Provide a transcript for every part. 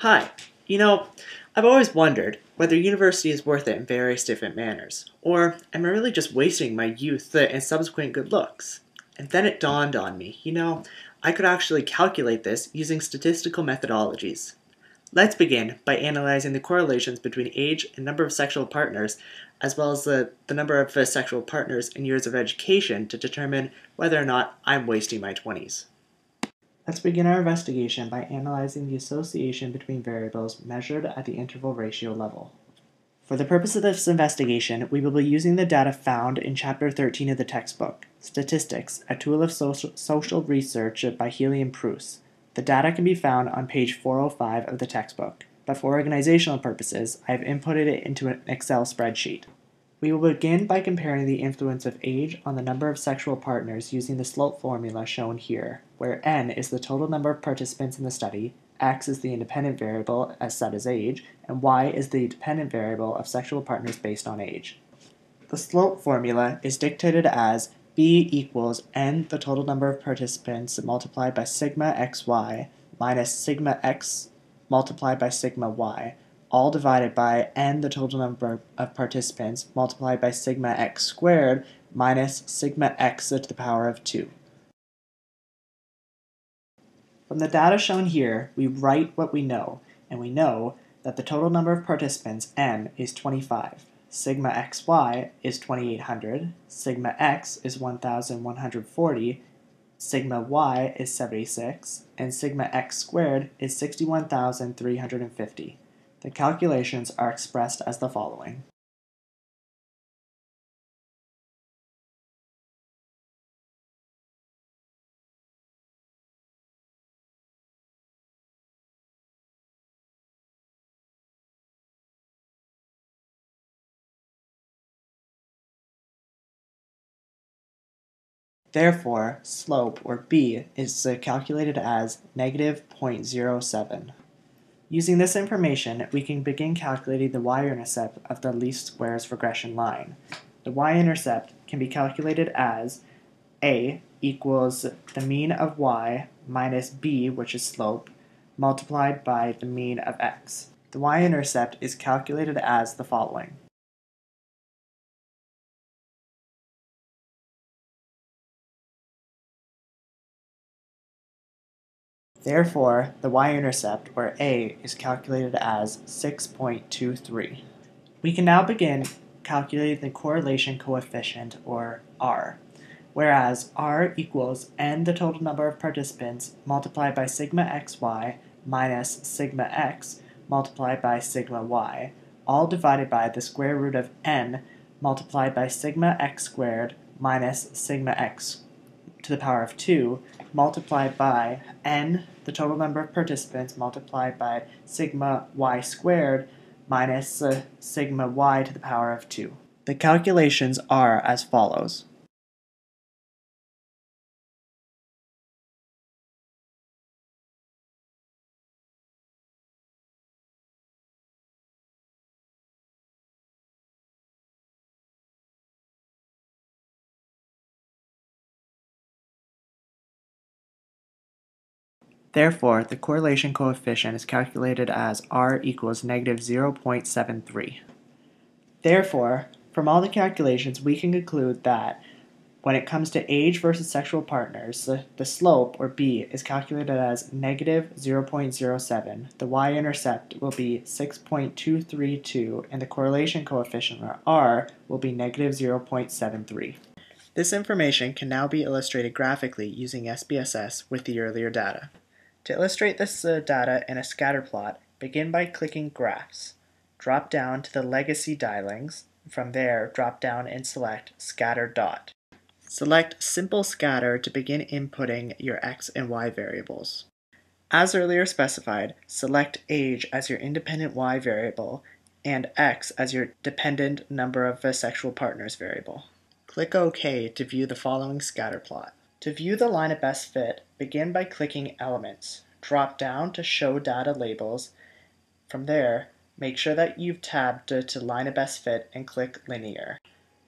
Hi. You know, I've always wondered whether university is worth it in various different manners, or am I really just wasting my youth and subsequent good looks? And then it dawned on me, I could actually calculate this using statistical methodologies. Let's begin by analyzing the correlations between age and number of sexual partners, as well as the number of sexual partners and years of education to determine whether or not I'm wasting my 20s. Let's begin our investigation by analyzing the association between variables measured at the interval ratio level. For the purpose of this investigation, we will be using the data found in Chapter 13 of the textbook, Statistics, a Tool of Social Research by Healy and Pruss. The data can be found on page 405 of the textbook, but for organizational purposes, I have inputted it into an Excel spreadsheet. We will begin by comparing the influence of age on the number of sexual partners using the slope formula shown here, where n is the total number of participants in the study, x is the independent variable as set as age, and y is the dependent variable of sexual partners based on age. The slope formula is dictated as b equals n the total number of participants multiplied by sigma xy minus sigma x multiplied by sigma y, all divided by n the total number of participants multiplied by sigma x squared minus sigma x to the power of 2. From the data shown here, we write what we know, and we know that the total number of participants, n, is 25. Sigma xy is 2800, sigma x is 1140, sigma y is 76, and sigma x squared is 61,350. The calculations are expressed as the following. Therefore, slope, or b, is calculated as negative 0.07. Using this information, we can begin calculating the y-intercept of the least squares regression line. The y-intercept can be calculated as a equals the mean of y minus b, which is slope, multiplied by the mean of x. The y-intercept is calculated as the following. Therefore, the y-intercept, or a, is calculated as 6.23. We can now begin calculating the correlation coefficient, or r, whereas r equals n the total number of participants multiplied by sigma xy minus sigma x multiplied by sigma y, all divided by the square root of n multiplied by sigma x squared minus sigma x to the power of 2 multiplied by n, the total number of participants, multiplied by sigma y squared minus sigma y to the power of 2. The calculations are as follows. Therefore, the correlation coefficient is calculated as r equals negative 0.73. Therefore, from all the calculations, we can conclude that when it comes to age versus sexual partners, the slope, or b, is calculated as negative 0.07, the y-intercept will be 6.232, and the correlation coefficient, or r, will be negative 0.73. This information can now be illustrated graphically using SPSS with the earlier data. To illustrate this data in a scatter plot, begin by clicking Graphs. Drop down to the Legacy dialings. From there, drop down and select Scatter Dot. Select Simple Scatter to begin inputting your x and y variables. As earlier specified, select age as your independent y variable and x as your dependent number of sexual partners variable. Click OK to view the following scatter plot. To view the line of best fit, begin by clicking Elements. Drop down to Show Data Labels. From there, make sure that you've tabbed to Line of Best Fit and click Linear.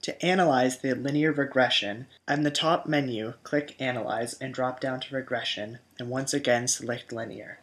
To analyze the linear regression, on the top menu, click Analyze and drop down to Regression, and once again select Linear.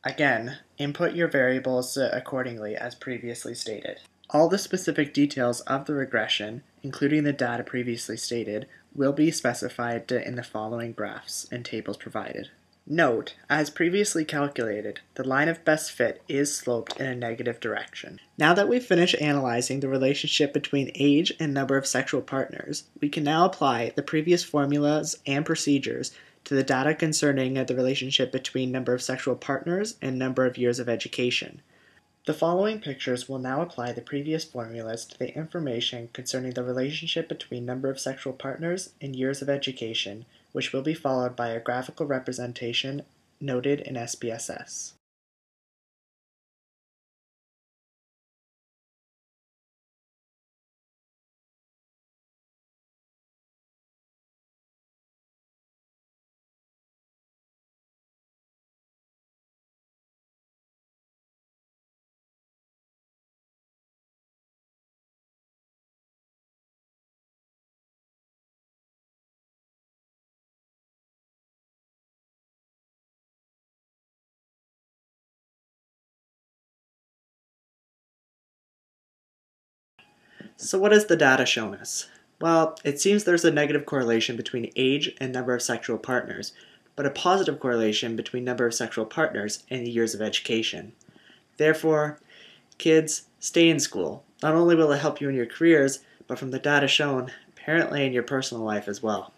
Again, input your variables accordingly as previously stated. All the specific details of the regression, including the data previously stated, will be specified in the following graphs and tables provided. Note, as previously calculated, the line of best fit is sloped in a negative direction. Now that we've finished analyzing the relationship between age and number of sexual partners, we can now apply the previous formulas and procedures to the data concerning the relationship between number of sexual partners and number of years of education. The following pictures will now apply the previous formulas to the information concerning the relationship between number of sexual partners and years of education, which will be followed by a graphical representation noted in SPSS. So what has the data shown us? Well, it seems there's a negative correlation between age and number of sexual partners, but a positive correlation between number of sexual partners and years of education. Therefore, kids, stay in school. Not only will it help you in your careers, but from the data shown, apparently in your personal life as well.